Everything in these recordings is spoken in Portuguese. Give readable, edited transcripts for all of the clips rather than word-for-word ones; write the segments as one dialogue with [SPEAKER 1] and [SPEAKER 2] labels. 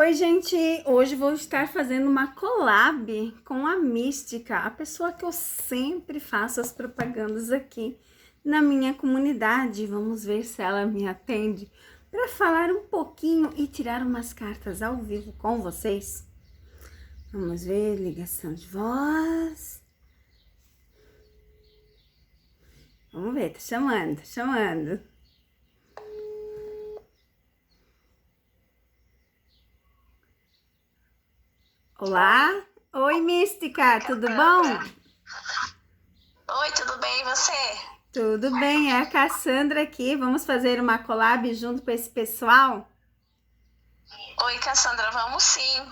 [SPEAKER 1] Oi, gente! Hoje vou estar fazendo uma collab com a Mística, a pessoa que eu sempre faço as propagandas aqui na minha comunidade. Vamos ver se ela me atende para falar um pouquinho e tirar umas cartas ao vivo com vocês. Vamos ver, ligação de voz. Vamos ver, tá chamando. Olá? Oi, Mística, tudo bom?
[SPEAKER 2] Oi, tudo bem e você?
[SPEAKER 1] Tudo bem, é a Cassandra aqui. Vamos fazer uma collab junto com esse pessoal?
[SPEAKER 2] Oi, Cassandra, vamos sim.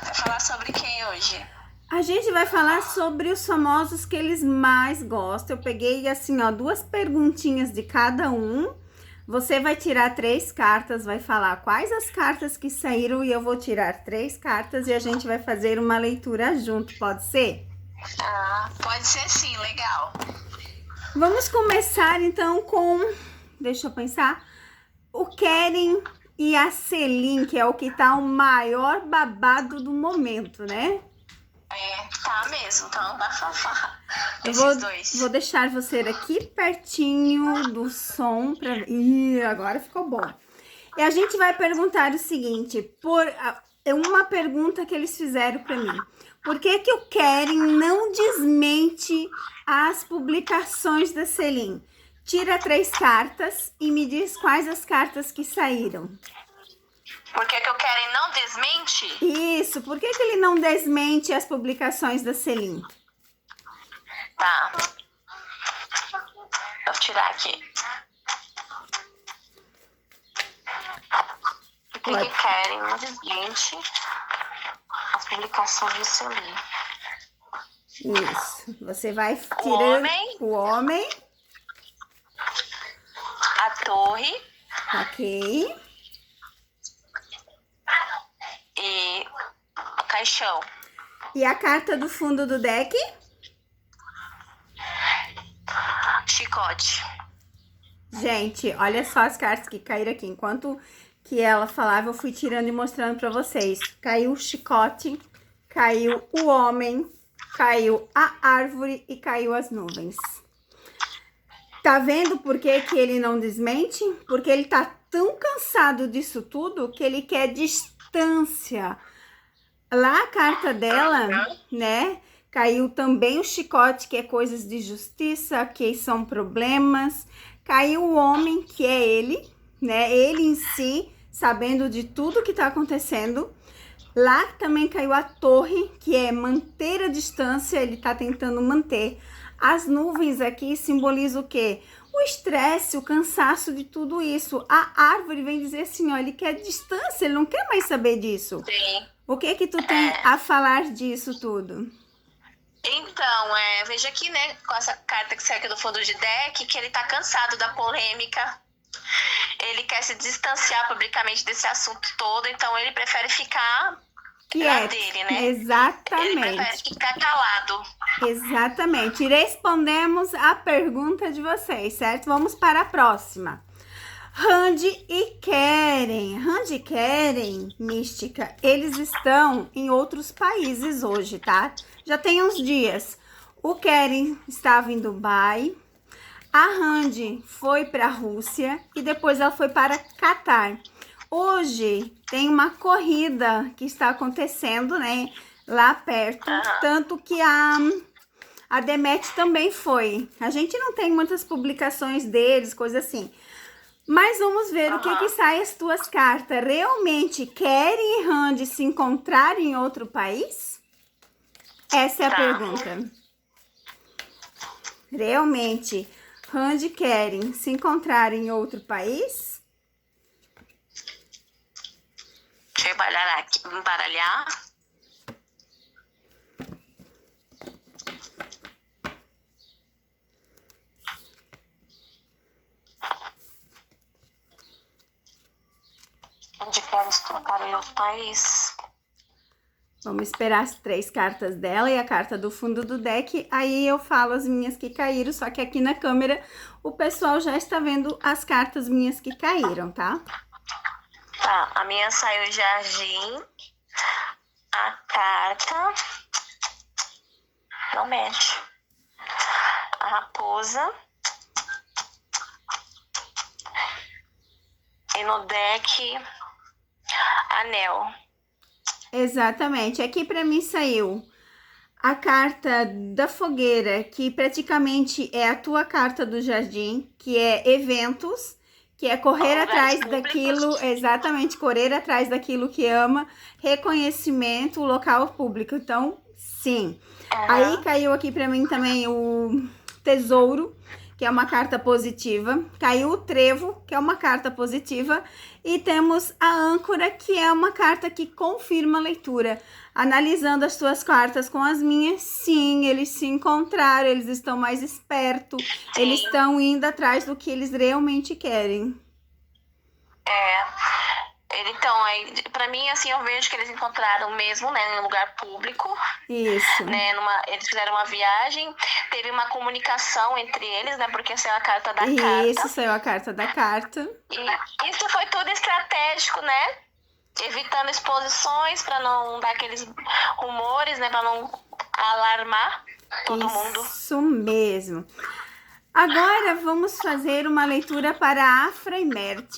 [SPEAKER 2] Vai falar sobre quem hoje?
[SPEAKER 1] A gente vai falar sobre os famosos que eles mais gostam. Eu peguei assim, ó, 2 perguntinhas de cada um. Você vai tirar 3 cartas, vai falar quais as cartas que saíram e eu vou tirar 3 cartas e a gente vai fazer uma leitura junto, pode ser?
[SPEAKER 2] Pode ser sim, legal.
[SPEAKER 1] Vamos começar então com, deixa eu pensar, o Keren e a Celine, que é o que tá o maior babado do momento, né?
[SPEAKER 2] Tá mesmo, então bafafá.
[SPEAKER 1] Eu
[SPEAKER 2] Esses dois.
[SPEAKER 1] vou deixar você aqui pertinho do som para. Ih, agora ficou bom. E a gente vai perguntar o seguinte, é uma pergunta que eles fizeram para mim. Por que que o Keren não desmente as publicações da Celine? Tira 3 cartas e me diz quais as cartas que saíram.
[SPEAKER 2] Por que que o Keren não desmente?
[SPEAKER 1] Isso, por que que ele não desmente as publicações da Celine?
[SPEAKER 2] Tá. Vou tirar aqui. Por que que Keren não desmente as publicações de Celine?
[SPEAKER 1] Isso, você vai tirando o homem,
[SPEAKER 2] a torre
[SPEAKER 1] ok,
[SPEAKER 2] e o caixão.
[SPEAKER 1] e a carta do fundo do deck?
[SPEAKER 2] Chicote.
[SPEAKER 1] Gente, olha só as cartas que caíram aqui. Enquanto que ela falava, eu fui tirando e mostrando pra vocês. Caiu o chicote, caiu o homem, caiu a árvore e caiu as nuvens. Tá vendo por que que ele não desmente? Porque ele tá tão cansado disso tudo que ele quer distância. Lá a carta dela, né? Caiu também o chicote, que é coisas de justiça, que são problemas. Caiu o homem, que é ele, né? Ele em si, sabendo de tudo que tá acontecendo. Lá também caiu a torre, que é manter a distância, ele tá tentando manter. As nuvens aqui simbolizam o quê? O estresse, o cansaço de tudo isso. A árvore vem dizer assim, ó, ele quer distância, ele não quer mais saber disso.
[SPEAKER 2] Sim.
[SPEAKER 1] O que que tu tem a falar disso tudo?
[SPEAKER 2] Então, veja aqui, né, com essa carta que saiu aqui do fundo de deck, que ele tá cansado da polêmica. Ele quer se distanciar publicamente desse assunto todo, então ele prefere ficar na dele, né?
[SPEAKER 1] Exatamente.
[SPEAKER 2] Ele prefere ficar calado.
[SPEAKER 1] Exatamente. E respondemos a pergunta de vocês, certo? Vamos para a próxima. Randy e Keren. Randy e Keren, Mística, eles estão em outros países hoje, tá? Já tem uns dias. O Keren estava em Dubai, a Randy foi para a Rússia e depois ela foi para Catar. Hoje tem uma corrida que está acontecendo, né? Lá perto, tanto que a Demet também foi. A gente não tem muitas publicações deles, coisa assim. Mas vamos ver o que sai as tuas cartas. Realmente querem e Randy se encontrar em outro país? Essa é a pergunta. Realmente, Randy e Keren se encontrar em outro país?
[SPEAKER 2] Deixa eu embaralhar. Onde quero se trocar em outro país?
[SPEAKER 1] Vamos esperar as 3 cartas dela e a carta do fundo do deck. Aí eu falo as minhas que caíram, só que aqui na câmera o pessoal já está vendo as cartas minhas que caíram, tá?
[SPEAKER 2] Tá, a minha saiu jardim, a carta, não mexe, a raposa, e no deck, anel.
[SPEAKER 1] Exatamente. Aqui para mim saiu a carta da fogueira, que praticamente é a tua carta do jardim, que é eventos, que é correr atrás daquilo, exatamente, correr atrás daquilo que ama, reconhecimento, local público. Então, sim. Aí caiu aqui para mim também o tesouro, que é uma carta positiva. Caiu o trevo, que é uma carta positiva. E temos a âncora, que é uma carta que confirma a leitura. Analisando as tuas cartas com as minhas, sim, eles se encontraram, eles estão mais espertos, eles estão indo atrás do que eles realmente querem.
[SPEAKER 2] Então, aí, pra mim, assim, eu vejo que eles encontraram mesmo, né, em um lugar público.
[SPEAKER 1] Isso.
[SPEAKER 2] Né, eles fizeram uma viagem, teve uma comunicação entre eles, né, porque saiu a carta da carta.
[SPEAKER 1] Isso, saiu a carta da carta.
[SPEAKER 2] E isso foi tudo estratégico, né, evitando exposições para não dar aqueles rumores, né, para não alarmar todo mundo.
[SPEAKER 1] Isso mesmo. Agora vamos fazer uma leitura para Afra e Mert,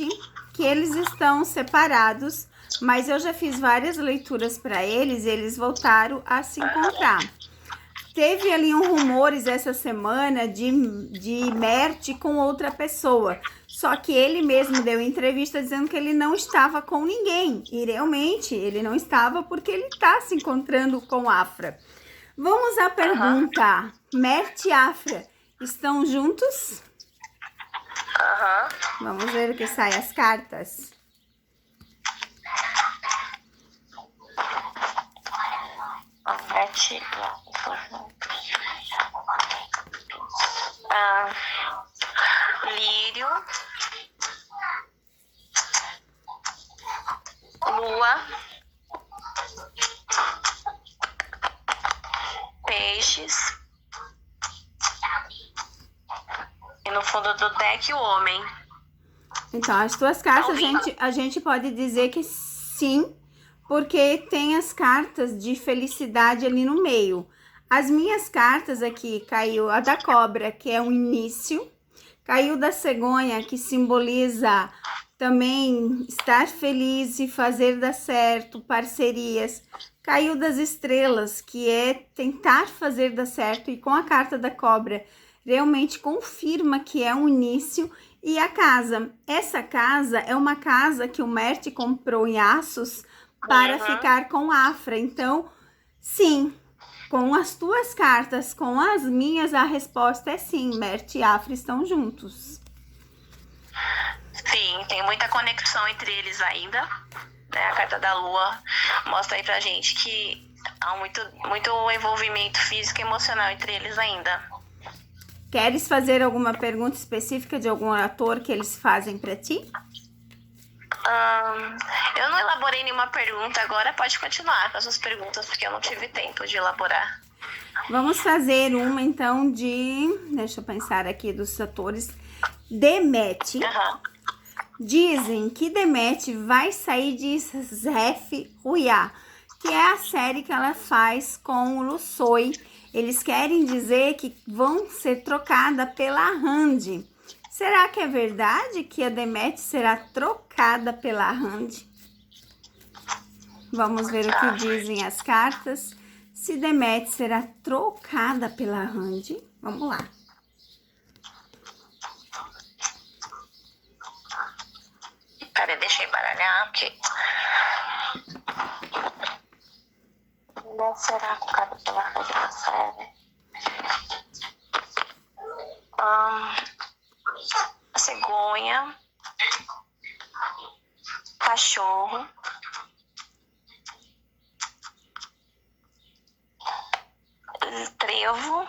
[SPEAKER 1] que eles estão separados, mas eu já fiz várias leituras para eles e eles voltaram a se encontrar. Teve ali rumores essa semana de Mert com outra pessoa, só que ele mesmo deu entrevista dizendo que ele não estava com ninguém, e realmente ele não estava porque ele está se encontrando com Afra. Vamos à pergunta, Mert e Afra estão juntos? Vamos ver o que sai as cartas.
[SPEAKER 2] Lírio, lua, peixes, e no fundo do deck o homem.
[SPEAKER 1] Então, as tuas cartas a gente pode dizer que sim, porque tem as cartas de felicidade ali no meio. As minhas cartas aqui, caiu a da cobra, que é o início, caiu da cegonha, que simboliza também estar feliz e fazer dar certo, parcerias. Caiu das estrelas, que é tentar fazer dar certo, e com a carta da cobra, realmente confirma que é um início. E a casa, essa casa é uma casa que o Mert comprou em Aços para ficar com Afra. Então, sim, com as tuas cartas, com as minhas, a resposta é sim, Mert e Afra estão juntos.
[SPEAKER 2] Sim, tem muita conexão entre eles ainda, né? A carta da lua mostra aí pra gente que há muito envolvimento físico e emocional entre eles ainda.
[SPEAKER 1] Queres fazer alguma pergunta específica de algum ator que eles fazem pra ti?
[SPEAKER 2] Eu não elaborei nenhuma pergunta agora, pode continuar com as suas perguntas, porque eu não tive tempo de elaborar.
[SPEAKER 1] Vamos fazer uma, então, deixa eu pensar aqui dos atores. Demet. Dizem que Demet vai sair de Zef Ruiá, que é a série que ela faz com o Lussoi. Eles querem dizer que vão ser trocada pela Randy. Será que é verdade que a Demet será trocada pela Randy? Vamos ver o que dizem as cartas. Se Demet será trocada pela Randy. Vamos lá.
[SPEAKER 2] Peraí, deixa eu embaralhar, porque... Não será trocada pela Randy na série. A cegonha, cachorro, trevo,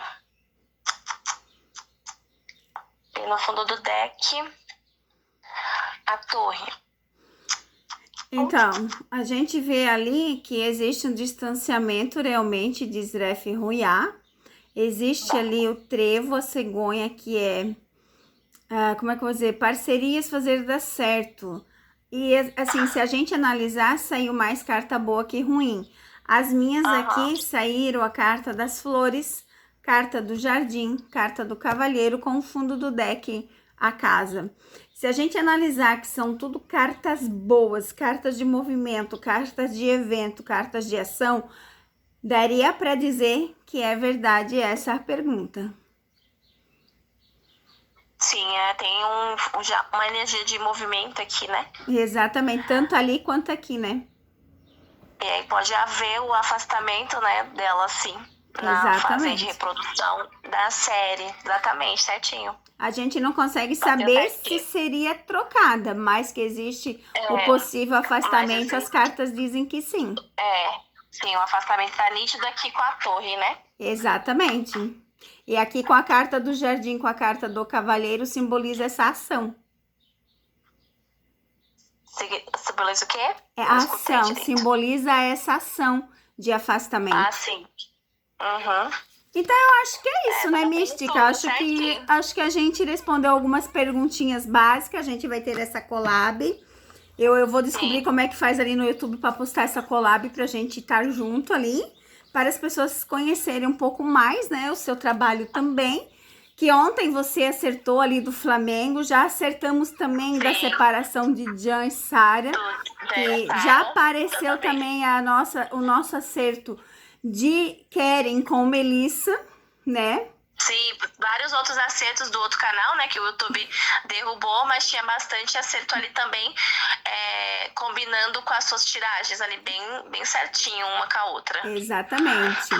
[SPEAKER 2] e no fundo do deck, a torre.
[SPEAKER 1] Então, a gente vê ali que existe um distanciamento realmente de Zref Ruiá. Existe ali o trevo, a cegonha, que é, como é que eu vou dizer? Parcerias fazer dar certo. E assim, se a gente analisar, saiu mais carta boa que ruim. As minhas aqui saíram a carta das flores, carta do jardim, carta do cavalheiro com o fundo do deck, a casa. Se a gente analisar que são tudo cartas boas, cartas de movimento, cartas de evento, cartas de ação, daria para dizer que é verdade essa pergunta.
[SPEAKER 2] Sim, tem já uma energia de movimento aqui, né?
[SPEAKER 1] Exatamente, tanto ali quanto aqui, né?
[SPEAKER 2] E aí pode haver o afastamento, né, dela, sim, na fase de reprodução da série. Exatamente, certinho.
[SPEAKER 1] A gente não consegue saber se seria trocada, mas que existe o possível afastamento, as cartas dizem que sim.
[SPEAKER 2] Sim, o afastamento tá nítido aqui com a torre, né?
[SPEAKER 1] Exatamente. E aqui com a carta do jardim, com a carta do cavalheiro, simboliza essa ação.
[SPEAKER 2] Simboliza o quê?
[SPEAKER 1] É a ação, simboliza essa ação de afastamento.
[SPEAKER 2] Ah, sim. Uhum.
[SPEAKER 1] Então eu acho que é isso, né, Mística? Acho que a gente respondeu algumas perguntinhas básicas. A gente vai ter essa collab. Eu vou descobrir como é que faz ali no YouTube para postar essa collab pra gente estar junto ali, para as pessoas conhecerem um pouco mais, né, o seu trabalho também. Que ontem você acertou ali do Flamengo, já acertamos também da separação de Jan e Sara, que já apareceu também o nosso acerto de Keren com Melissa, né?
[SPEAKER 2] Sim, vários outros acertos do outro canal, né, que o YouTube derrubou, mas tinha bastante acerto ali também, combinando com as suas tiragens ali, bem certinho, uma com a outra.
[SPEAKER 1] Exatamente.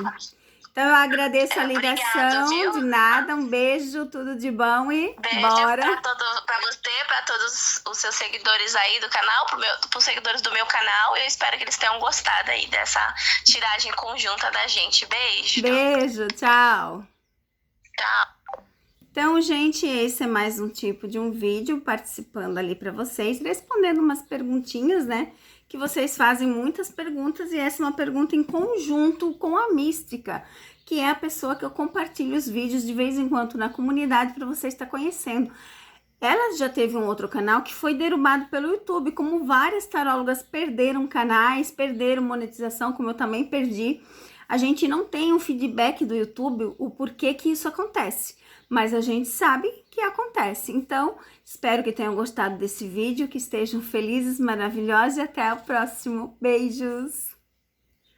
[SPEAKER 1] Então eu agradeço a ligação, viu? De nada, um beijo, tudo de bom e bora.
[SPEAKER 2] Beijo pra você, pra todos os seus seguidores aí do canal, pros seguidores do meu canal, eu espero que eles tenham gostado aí dessa tiragem conjunta da gente. Beijo.
[SPEAKER 1] Beijo, tchau.
[SPEAKER 2] Tchau.
[SPEAKER 1] Então, gente, esse é mais um tipo de um vídeo participando ali para vocês, respondendo umas perguntinhas, né? Que vocês fazem muitas perguntas e essa é uma pergunta em conjunto com a Mística, que é a pessoa que eu compartilho os vídeos de vez em quando na comunidade para você estar conhecendo. Ela já teve um outro canal que foi derrubado pelo YouTube, como várias tarólogas perderam canais, perderam monetização, como eu também perdi. A gente não tem um feedback do YouTube, o porquê que isso acontece, mas a gente sabe que acontece. Então, espero que tenham gostado desse vídeo, que estejam felizes, maravilhosos e até o próximo. Beijos!